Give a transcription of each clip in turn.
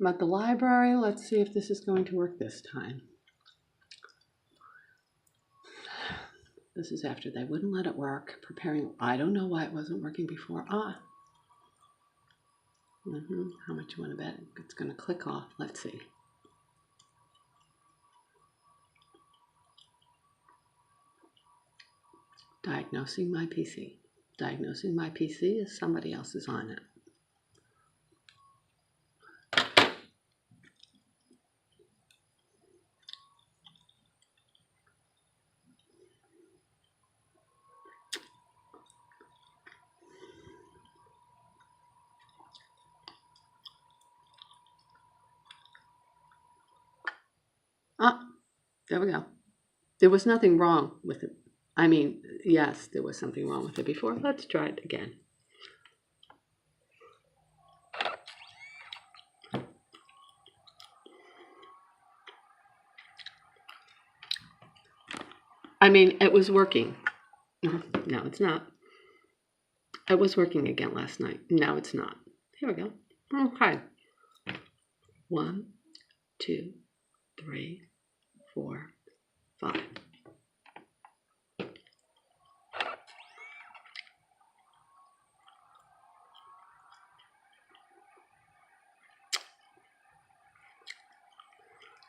I'm at the library. Let's see if this is going to work this time. This is after they wouldn't let it work. Preparing, I don't know why it wasn't working before. How much you want to bet? It's going to click off. Let's see. Diagnosing my PC. Diagnosing my PC is somebody else is on it. There we go. There was nothing wrong with it. I mean, yes, there was something wrong with it before. Let's try it again. I mean, it was working. No, it's not. It was working again last night. Now it's not. Here we go. Okay. 1, 2, 3, 4, 5.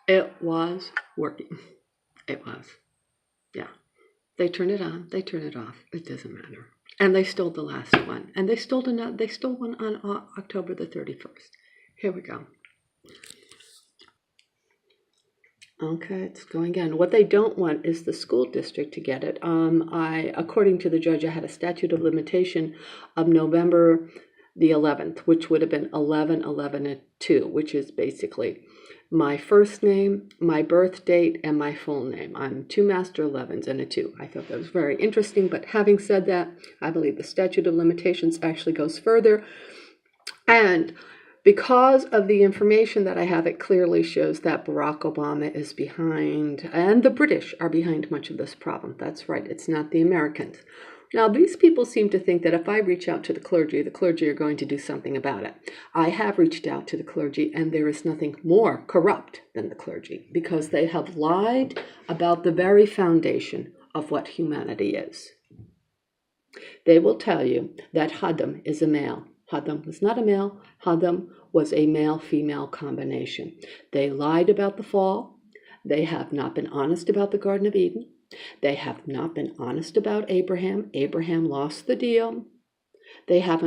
It was working. It was. Yeah. They turn it on, they turn it off. It doesn't matter. And they stole the last one. And they stole one on October the 31st. Here we go. Okay, it's going again. What they don't want is the school district to get it. According to the judge, I had a statute of limitation of November the 11th, which would have been 11/11/2, which is basically my first name, my birth date, and my full name. I'm 2 Master 11s and a 2. I thought that was very interesting, but having said that, I believe the statute of limitations actually goes further. And because of the information that I have, it clearly shows that Barack Obama is behind, and the British are behind much of this problem. That's right, it's not the Americans. Now, these people seem to think that if I reach out to the clergy are going to do something about it. I have reached out to the clergy, and there is nothing more corrupt than the clergy, because they have lied about the very foundation of what humanity is. They will tell you that Haddam is a male. Haddam was not a male. Haddam was a male-female combination. They lied about the fall. They have not been honest about the Garden of Eden. They have not been honest about Abraham. Abraham lost the deal. They have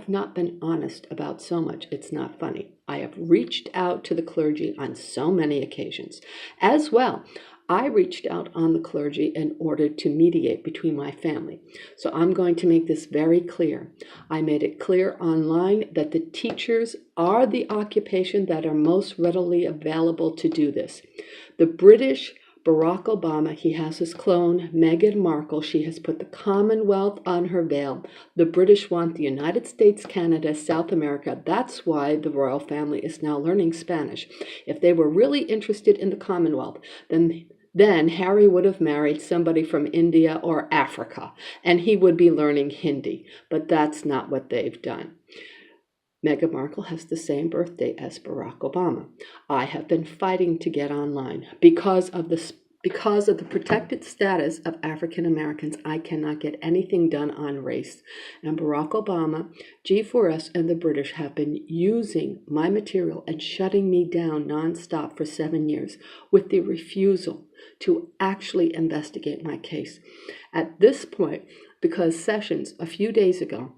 not been honest about so much. It's not funny. I have reached out to the clergy on so many occasions. As well, I reached out on the clergy in order to mediate between my family. So I'm going to make this very clear. I made it clear online that the teachers are the occupation that are most readily available to do this. The British, Barack Obama, he has his clone, Meghan Markle. She has put the Commonwealth on her veil. The British want the United States, Canada, South America. That's why the royal family is now learning Spanish. If they were really interested in the Commonwealth, then Harry would have married somebody from India or Africa, and he would be learning Hindi. But that's not what they've done. Meghan Markle has the same birthday as Barack Obama. I have been fighting to get online because of the protected status of African Americans. I cannot get anything done on race. And Barack Obama, G4S, and the British have been using my material and shutting me down nonstop for 7 years with the refusal to actually investigate my case. At this point, because Sessions a few days ago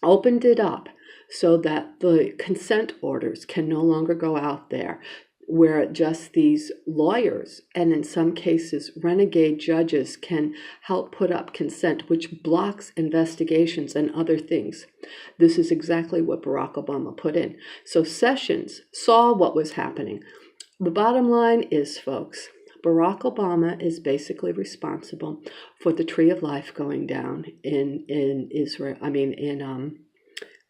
opened it up so that the consent orders can no longer go out there, where just these lawyers and in some cases renegade judges can help put up consent, which blocks investigations and other things. This is exactly what Barack Obama put in. So Sessions saw what was happening. The bottom line is, folks, Barack Obama is basically responsible for the Tree of Life going down in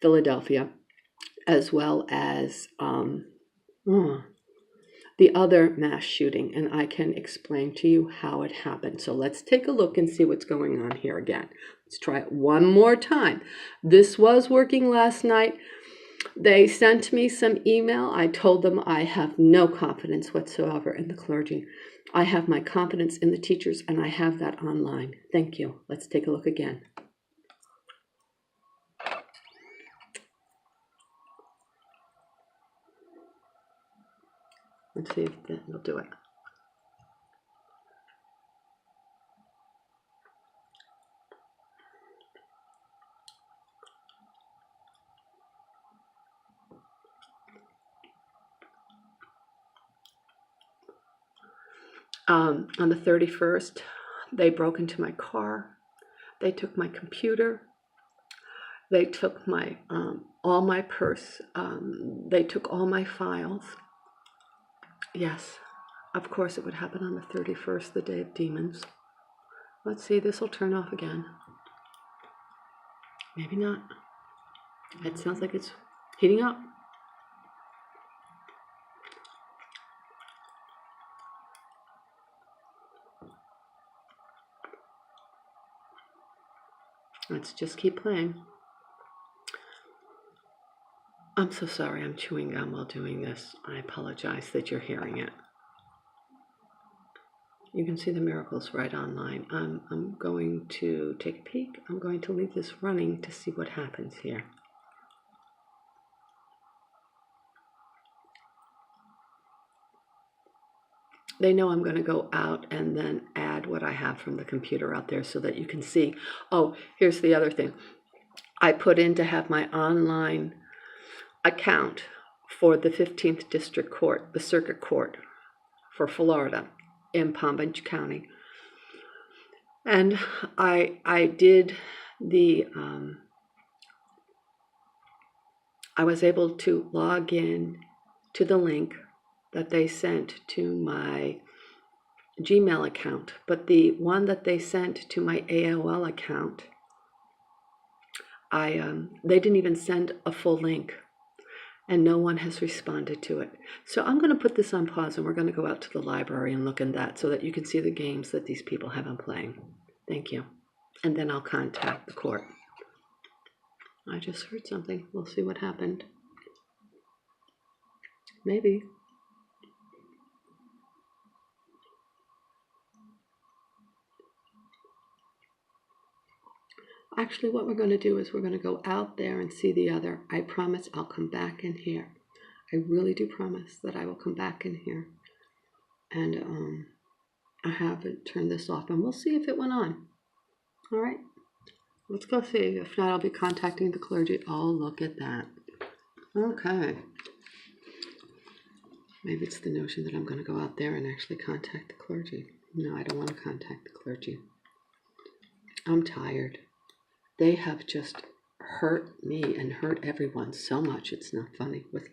Philadelphia, as well as the other mass shooting, and I can explain to you how it happened. So let's take a look and see what's going on here again. Let's try it one more time. This was working last night. They sent me some email. I told them I have no confidence whatsoever in the clergy. I have my confidence in the teachers, and I have that online. Thank you. Let's take a look again. Let's see if that will do it. On the 31st, they broke into my car. They took my computer. They took my all my purse. They took all my files. Yes, of course it would happen on the 31st, the day of demons. Let's see, this will turn off again. Maybe not. It sounds like it's heating up. Let's just keep playing. I'm so sorry I'm chewing gum while doing this. I apologize that you're hearing it. You can see the miracles right online. I'm going to take a peek. I'm going to leave this running to see what happens here. They know I'm going to go out and then add what I have from the computer out there so that you can see. Oh, here's the other thing. I put in to have my online account for the 15th District Court, the Circuit Court for Florida in Palm Beach County. And I did the, I was able to log in to the link that they sent to my Gmail account, but the one that they sent to my AOL account, they didn't even send a full link, and no one has responded to it. So I'm going to put this on pause, and we're going to go out to the library and look in that so that you can see the games that these people have been playing. Thank you. And then I'll contact the court. I just heard something. We'll see what happened. Maybe. Actually, what we're going to do is we're going to go out there and see the other. I promise I'll come back in here. I really do promise that I will come back in here. And I haven't turned this off, and we'll see if it went on. All right, let's go see. If not, I'll be contacting the clergy. Oh, look at that. Okay. Maybe it's the notion that I'm going to go out there and actually contact the clergy. No, I don't want to contact the clergy. I'm tired. They have just hurt me and hurt everyone so much. It's not funny with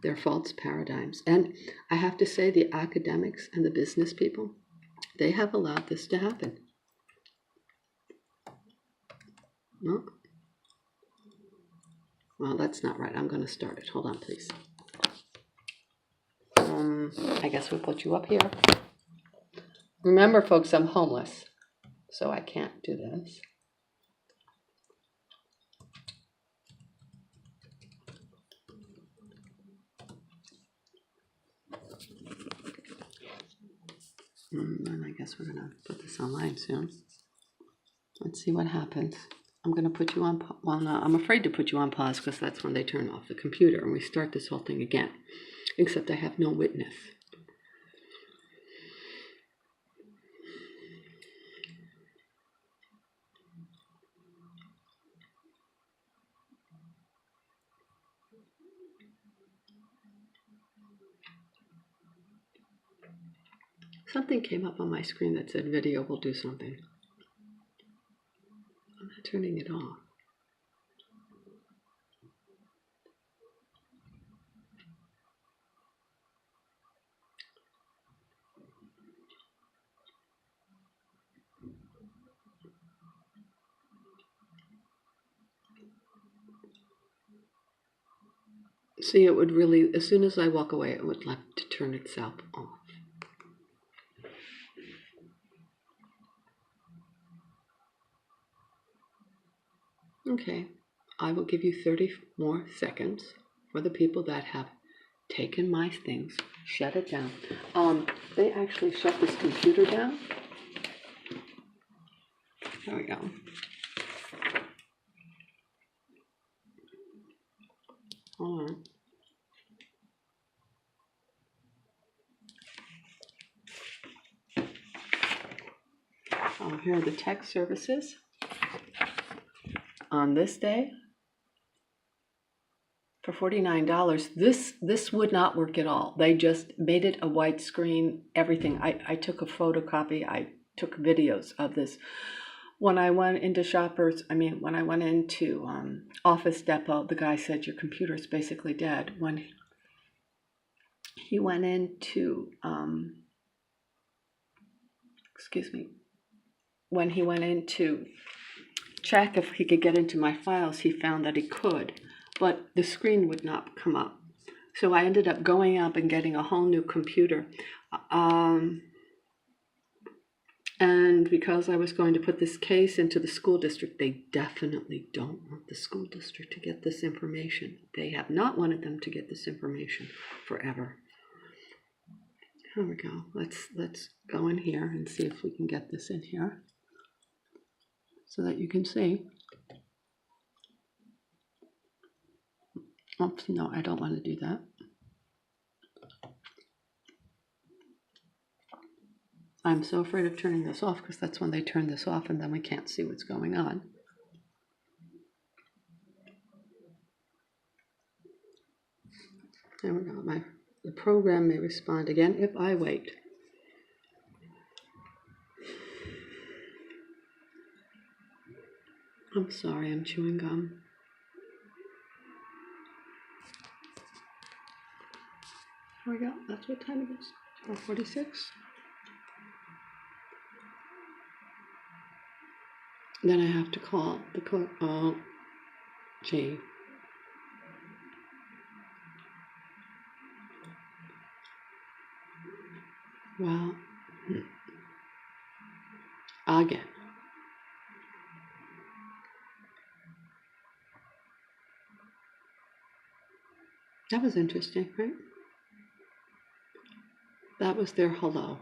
their false paradigms. And I have to say, the academics and the business people, they have allowed this to happen. No? Well, that's not right. I'm going to start it. Hold on, please. I guess we'll put you up here. Remember, folks, I'm homeless, so I can't do this. And I guess we're going to put this online soon. Let's see what happens. I'm going to put you on, well, no, I'm afraid to put you on pause because that's when they turn off the computer and we start this whole thing again, except I have no witness. Something came up on my screen that said video will do something. I'm not turning it off. See, it would really, as soon as I walk away, it would like to turn itself off. Okay, I will give you 30 more seconds for the people that have taken my things, shut it down. They actually shut this computer down. There we go. Hold on. Oh, here are the tech services. On this day, for $49, this would not work at all. They just made it a white screen, everything. I took a photocopy, I took videos of this. When I went into when I went into Office Depot, the guy said, your computer is basically dead. When he went into, when he went in to check if he could get into my files, he found that he could, but the screen would not come up. So I ended up going up and getting a whole new computer. And because I was going to put this case into the school district, they definitely don't want the school district to get this information. They have not wanted them to get this information forever. Here we go. Let's go in here and see if we can get this in here so that you can see. Oops, no, I don't want to do that. I'm so afraid of turning this off because that's when they turn this off and then we can't see what's going on. There we go. The program may respond again if I wait. I'm sorry, I'm chewing gum. Here we go. That's what time it is. 12:46. Then I have to call the clerk. Oh, gee. Well, again. That was interesting, right? That was their hello.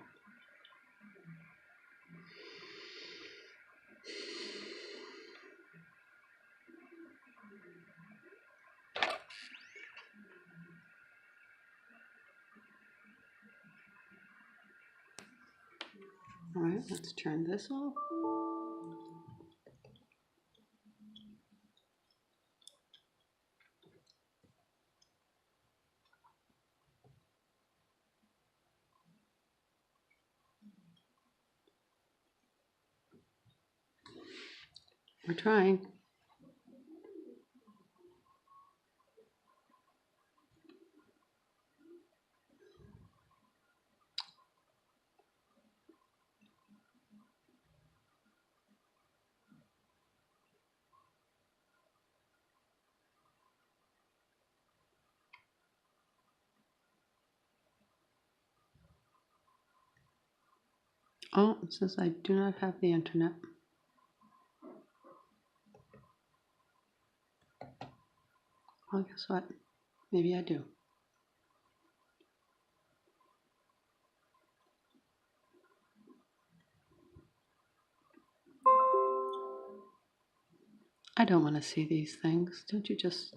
All right, let's turn this off. We're trying. Oh, it says I do not have the internet. Well, guess what? Maybe I do. I don't want to see these things. Don't you just...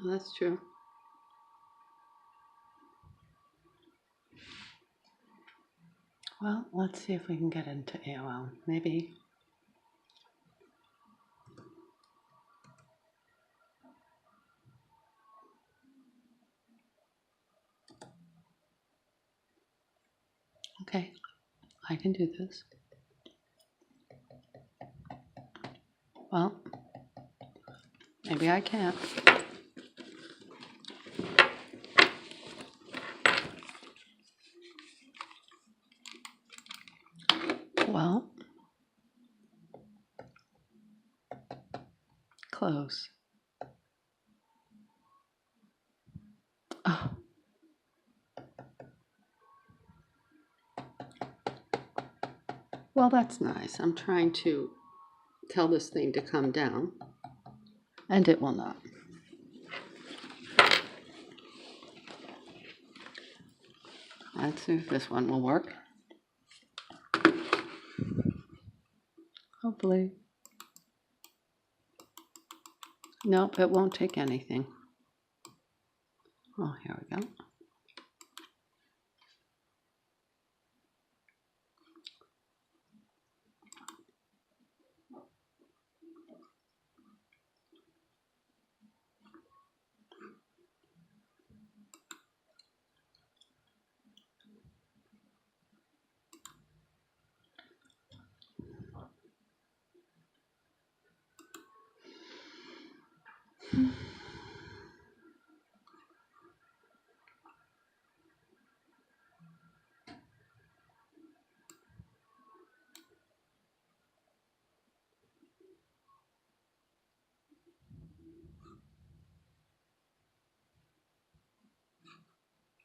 Oh, that's true. Well, let's see if we can get into AOL. Maybe. Okay, I can do this. Well, maybe I can't. Well, close. Well, that's nice. I'm trying to tell this thing to come down, and it will not. Let's see if this one will work. Hopefully. Nope, it won't take anything. Oh, here we go.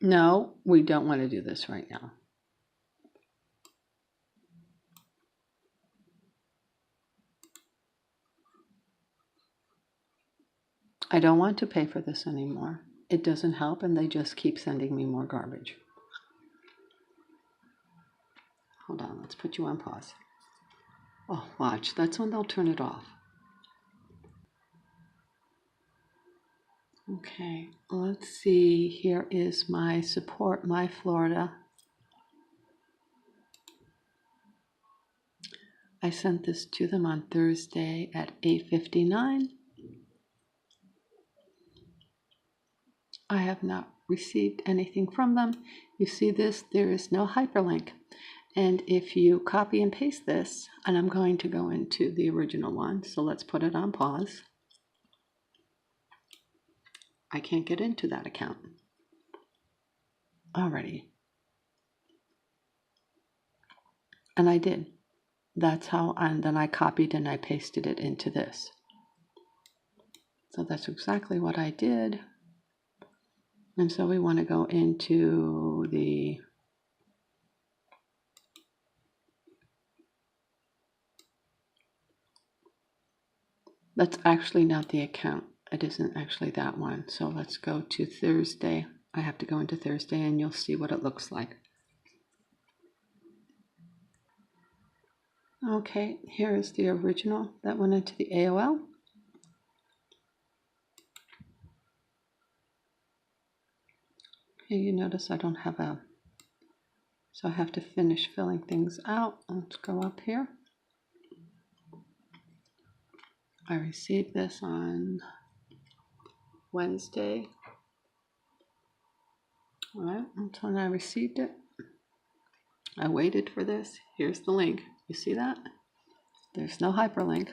No, we don't want to do this right now. I don't want to pay for this anymore. It doesn't help, and they just keep sending me more garbage. Hold on, let's put you on pause. Oh, watch, that's when they'll turn it off. Okay, let's see. Here is my Support My Florida. I sent this to them on Thursday at 8:59. I have not received anything from them. You see this? There is no hyperlink. And if you copy and paste this, and I'm going to go into the original one, so let's put it on pause. I can't get into that account already. And I did. That's how, and then I copied and I pasted it into this. So that's exactly what I did. And so we want to go into the that's actually not the account. It isn't actually that one. So let's go to Thursday. I have to go into Thursday and you'll see what it looks like. Okay, here is the original that went into the AOL. Okay, you notice I don't have a, so I have to finish filling things out. Let's go up here. I received this on Wednesday. All right, that's when I received it. I waited for this. Here's the link. You see that? There's no hyperlink.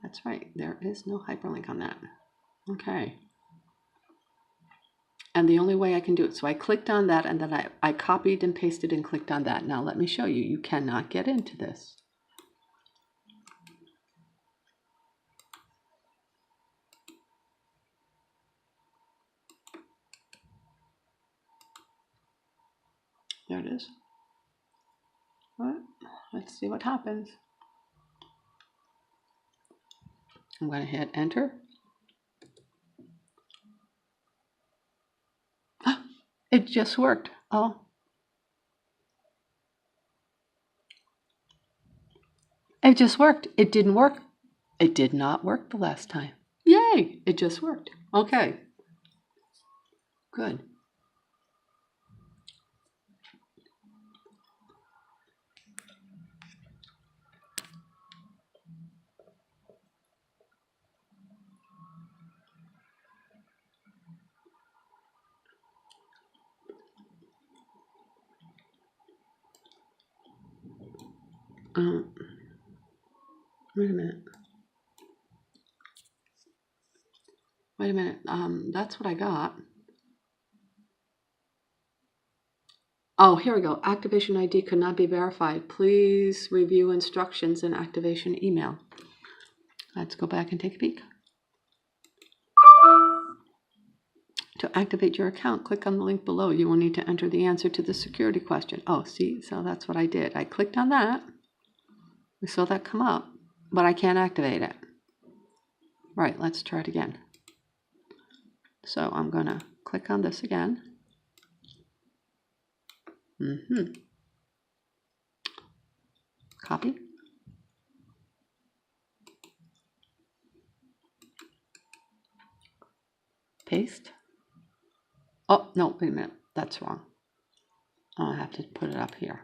That's right. There is no hyperlink on that. Okay. And the only way I can do it, so I clicked on that and then I copied and pasted and clicked on that. Now let me show you. You cannot get into this. There it is. All right. Let's see what happens. I'm going to hit enter. It just worked. Oh. It just worked. It didn't work. It did not work the last time. Yay! It just worked. Okay. Good. Wait a minute. Wait a minute. That's what I got. Oh, here we go. Activation ID could not be verified. Please review instructions in activation email. Let's go back and take a peek. To To activate your account, click on the link below. You will need to enter the answer to the security question. Oh, see, so that's what I did. I clicked on that. We saw that come up, but I can't activate it. Right, let's try it again. So I'm going to click on this again. Copy. Paste. Oh, no, wait a minute. That's wrong. Oh, I have to put it up here.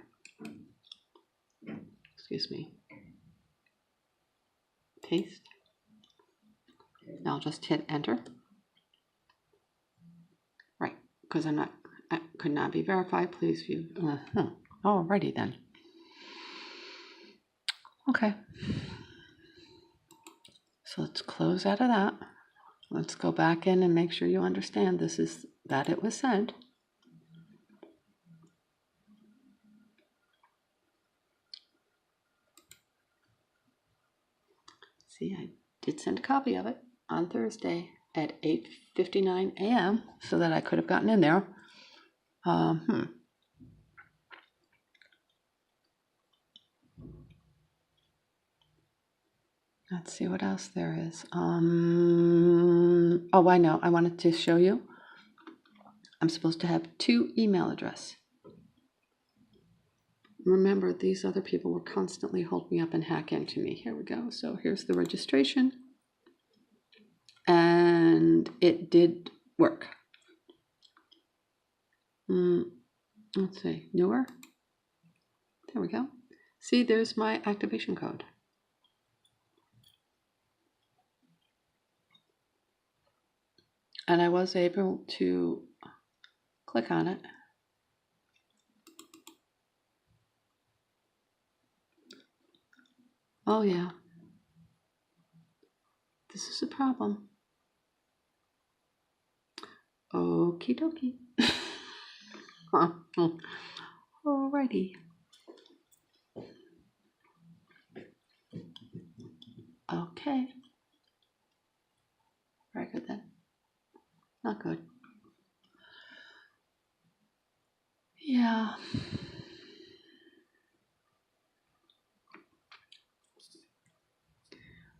Excuse me. Paste. Now I'll just hit enter. Right, because I could not be verified. Please view. Alrighty then. Okay. So let's close out of that. Let's go back in and make sure you understand this is that it was sent. See, I did send a copy of it on Thursday at 8:59 a.m. so that I could have gotten in there. Let's see what else there is. Oh, I know. I wanted to show you. I'm supposed to have 2 email addresses. Remember, these other people were constantly hold me up and hack into me. Here we go. So here's the registration. And it did work. Let's see. Newer. There we go. See, there's my activation code. And I was able to click on it. Oh yeah, this is a problem. Okie dokie. Alrighty. Okay. Very good then. Not good. Yeah.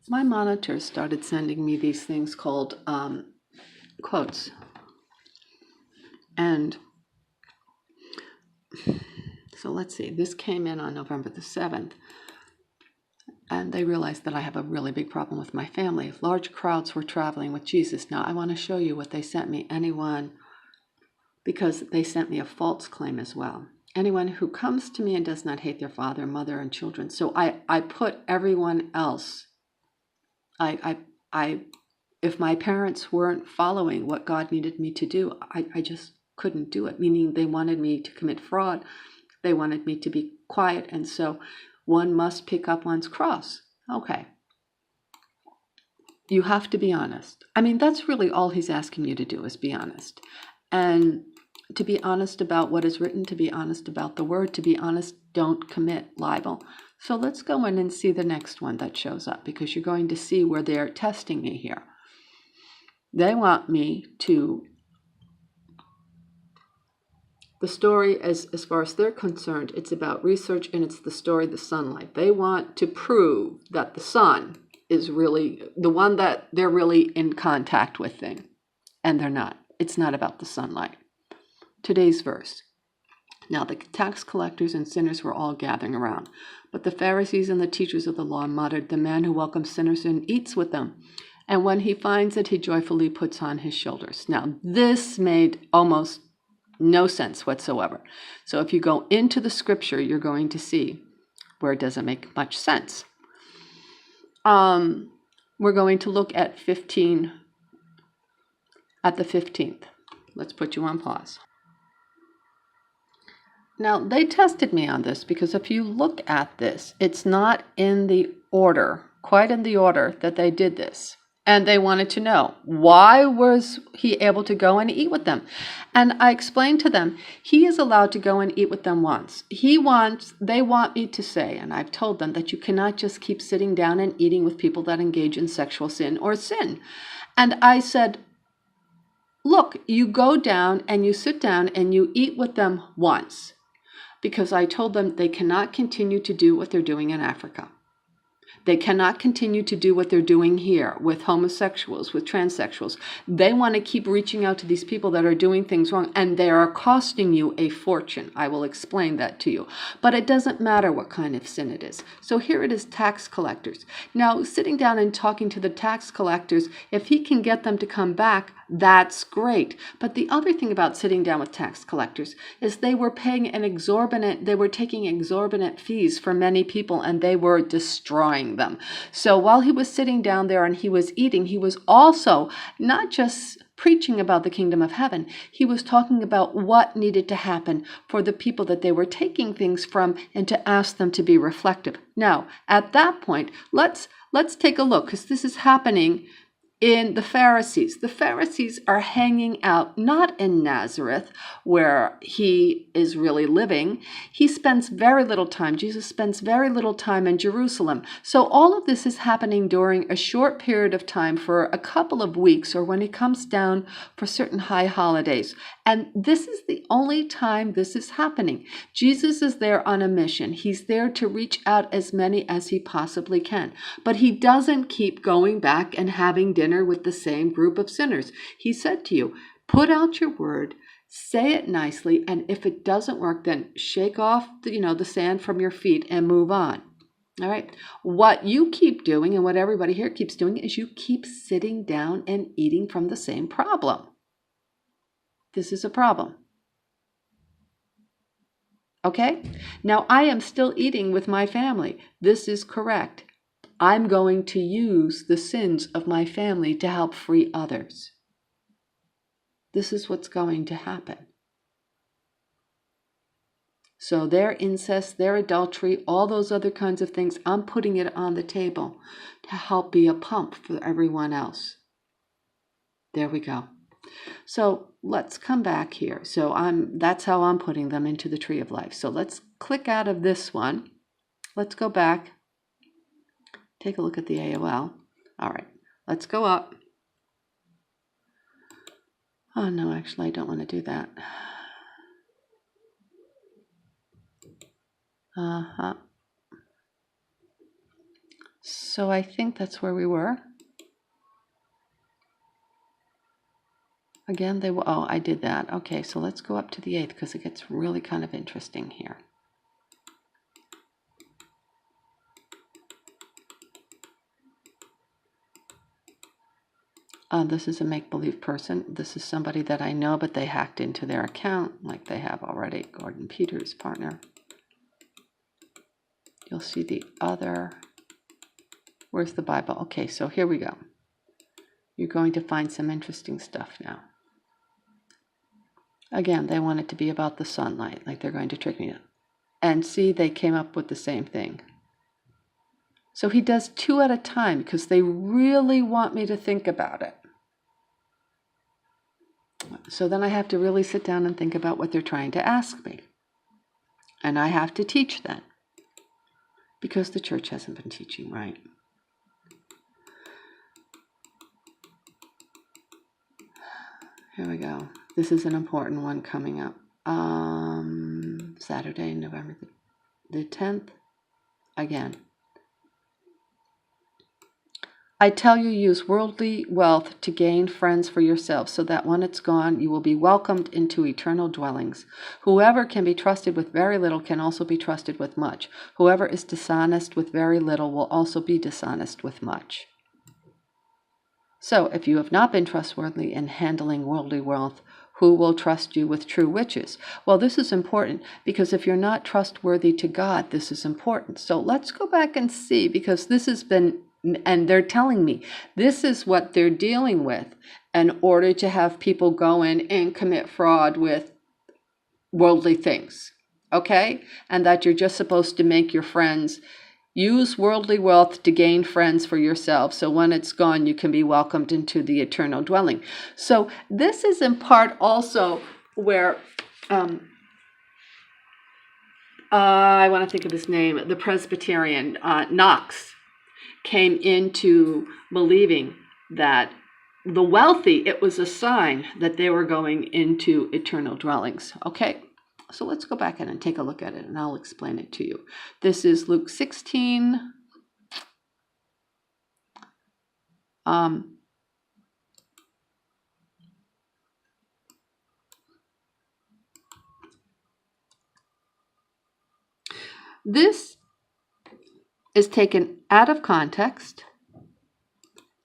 My monitor started sending me these things called quotes. And so let's see, this came in on November the 7th. And they realized that I have a really big problem with my family. Large crowds were traveling with Jesus. Now, I want to show you what they sent me. Anyone, because they sent me a false claim as well. Anyone who comes to me and does not hate their father, mother, and children. So I put everyone else. If my parents weren't following what God needed me to do, I just couldn't do it. Meaning they wanted me to commit fraud. They wanted me to be quiet. And so one must pick up one's cross. Okay. You have to be honest. I mean, that's really all he's asking you to do is be honest. And to be honest about what is written, to be honest about the word, to be honest, don't commit libel. So let's go in and see the next one that shows up, because you're going to see where they're testing me here. They want me to, the story, as far as they're concerned, it's about research, and it's the story, the sunlight. They want to prove that the sun is really the one that they're really in contact with thing. And they're not. It's not about the sunlight. Today's verse. Now the tax collectors and sinners were all gathering around, but the Pharisees and the teachers of the law muttered, "The man who welcomes sinners and eats with them, and when he finds it, he joyfully puts on his shoulders." Now this made almost no sense whatsoever. So if you go into the scripture, you're going to see where it doesn't make much sense. We're going to look at 15, at the 15th. Let's put you on pause. Now, they tested me on this because if you look at this, it's not in the order, quite in the order that they did this. And they wanted to know, why was he able to go and eat with them? And I explained to them, he is allowed to go and eat with them once. They want me to say, and I've told them, that you cannot just keep sitting down and eating with people that engage in sexual sin or sin. And I said, look, you go down and you sit down and you eat with them once, because I told them they cannot continue to do what they're doing in Africa. They cannot continue to do what they're doing here with homosexuals, with transsexuals. They want to keep reaching out to these people that are doing things wrong, and they are costing you a fortune. I will explain that to you. But it doesn't matter what kind of sin it is. So here it is, tax collectors. Now, sitting down and talking to the tax collectors, if he can get them to come back, that's great. But the other thing about sitting down with tax collectors is they were taking exorbitant fees for many people, and they were destroying them. So while he was sitting down there and he was eating, he was also not just preaching about the kingdom of heaven, he was talking about what needed to happen for the people that they were taking things from, and to ask them to be reflective. Now, at that point, let's take a look, because this is happening in the Pharisees. The Pharisees are hanging out not in Nazareth, where he is really living. He spends very little time. Jesus spends very little time in Jerusalem. So all of this is happening during a short period of time for a couple of weeks, or when he comes down for certain high holidays. And this is the only time this is happening. Jesus is there on a mission. He's there to reach out as many as he possibly can. But he doesn't keep going back and having dinner with the same group of sinners. He said to you, put out your word, say it nicely, and if it doesn't work, then shake off the sand from your feet and move on. All right. What you keep doing, and what everybody here keeps doing, is you keep sitting down and eating from the same problem. This is a problem. Okay? Now, I am still eating with my family. This is correct. I'm going to use the sins of my family to help free others. This is what's going to happen. So their incest, their adultery, all those other kinds of things, I'm putting it on the table to help be a pump for everyone else. There we go. So let's come back here. So that's how I'm putting them into the tree of life. So let's click out of this one. Let's go back. Take a look at the AOL. All right, let's go up. Oh no, actually I don't want to do that. So I think that's where we were. Again, I did that. Okay, so let's go up to the 8th, because it gets really kind of interesting here. This is a make-believe person. This is somebody that I know, but they hacked into their account, like they have already. Gordon Peters, partner. You'll see the other. Where's the Bible? Okay, so here we go. You're going to find some interesting stuff now. Again, they want it to be about the sunlight, like they're going to trick me. And see, they came up with the same thing. So he does 2 at a time because they really want me to think about it. So then I have to really sit down and think about what they're trying to ask me. And I have to teach then, because the church hasn't been teaching right. Here we go. This is an important one coming up. Saturday, November the 10th. Again. I tell you, use worldly wealth to gain friends for yourselves, so that when it's gone, you will be welcomed into eternal dwellings. Whoever can be trusted with very little can also be trusted with much. Whoever is dishonest with very little will also be dishonest with much. So, if you have not been trustworthy in handling worldly wealth, who will trust you with true riches? Well, this is important, because if you're not trustworthy to God, this is important. So let's go back and see, because this has been, and they're telling me, this is what they're dealing with in order to have people go in and commit fraud with worldly things, okay? And that you're just supposed to make your friends use worldly wealth to gain friends for yourself, so when it's gone, you can be welcomed into the eternal dwelling. So this is in part also where, I want to think of his name, the Presbyterian, Knox, came into believing that the wealthy, it was a sign that they were going into eternal dwellings. Okay, so let's go back in and take a look at it, and I'll explain it to you. This is Luke 16. This is taken out of context.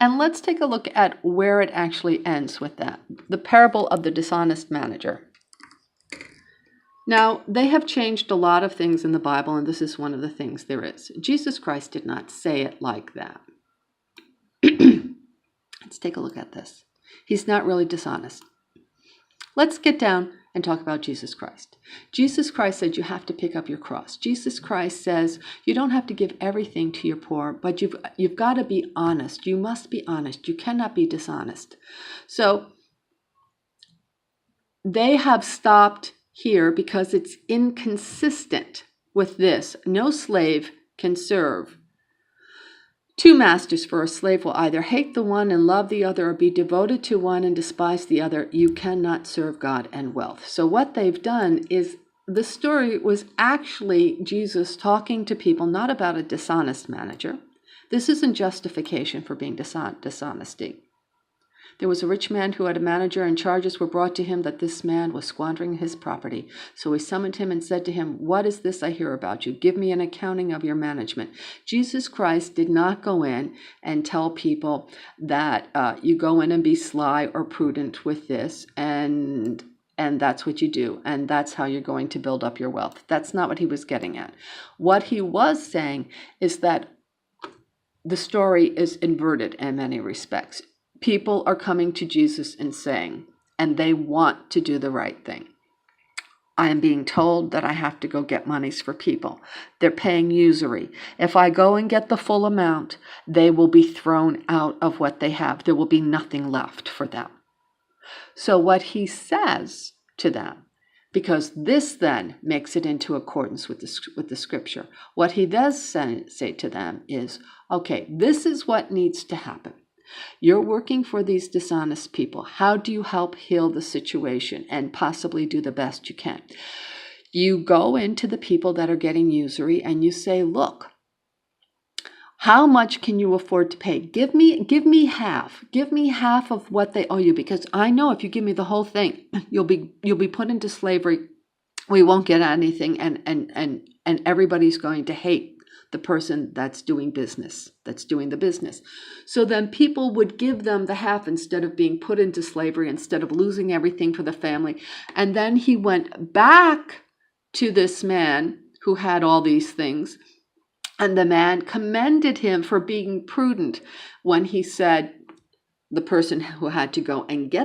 And let's take a look at where it actually ends with that. The parable of the dishonest manager. Now, they have changed a lot of things in the Bible, and this is one of the things there is. Jesus Christ did not say it like that. Let's take a look at this. He's not really dishonest. Let's get down and talk about Jesus Christ. Jesus Christ said you have to pick up your cross. Jesus Christ says you don't have to give everything to your poor, but you've got to be honest. You must be honest. You cannot be dishonest. So they have stopped here because it's inconsistent with this. No slave can serve two masters, for a slave will either hate the one and love the other, or be devoted to one and despise the other. You cannot serve God and wealth. So what they've done is, the story was actually Jesus talking to people, not about a dishonest manager. This isn't justification for being dishonesty. There was a rich man who had a manager, and charges were brought to him that this man was squandering his property. So he summoned him and said to him, "What is this I hear about you? Give me an accounting of your management." Jesus Christ did not go in and tell people that you go in and be sly or prudent with this, and that's what you do, and that's how you're going to build up your wealth. That's not what he was getting at. What he was saying is that the story is inverted in many respects. People are coming to Jesus and saying, and they want to do the right thing. I am being told that I have to go get monies for people. They're paying usury. If I go and get the full amount, they will be thrown out of what they have. There will be nothing left for them. So what he says to them, because this then makes it into accordance with the scripture, what he does say to them is, okay, this is what needs to happen. You're working for these dishonest people. How do you help heal the situation and possibly do the best you can? You go into the people that are getting usury and you say, look, how much can you afford to pay? Give me half. Give me half of what they owe you, because I know if you give me the whole thing, you'll be put into slavery. We won't get anything, and everybody's going to hate the person that's doing the business. So then people would give them the half instead of being put into slavery, instead of losing everything for the family. And then he went back to this man who had all these things, and the man commended him for being prudent when he said, the person who had to go and get